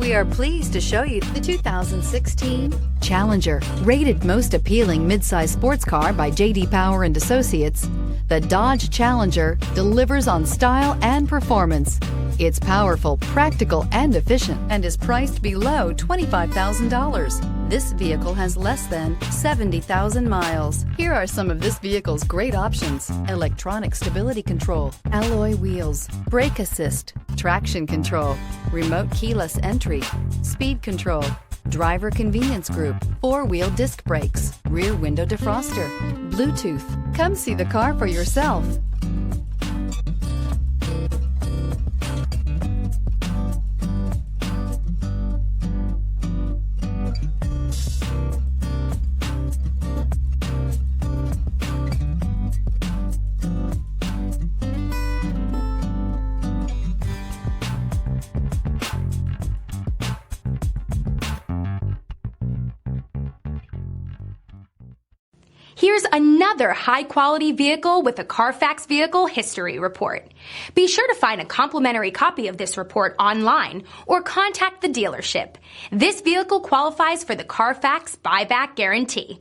We are pleased to show you the 2016 Challenger. Rated most appealing midsize sports car by J.D. Power and Associates, the Dodge Challenger delivers on style and performance. It's powerful, practical, and efficient, and is priced below $25,000. This vehicle has less than 70,000 miles. Here are some of this vehicle's great options: electronic stability control, alloy wheels, brake assist, traction control, remote keyless entry, speed control, driver convenience group, four-wheel disc brakes, rear window defroster, Bluetooth. Come see the car for yourself. Here's another high-quality vehicle with a Carfax Vehicle History Report. Be sure to find a complimentary copy of this report online or contact the dealership. This vehicle qualifies for the Carfax Buyback Guarantee.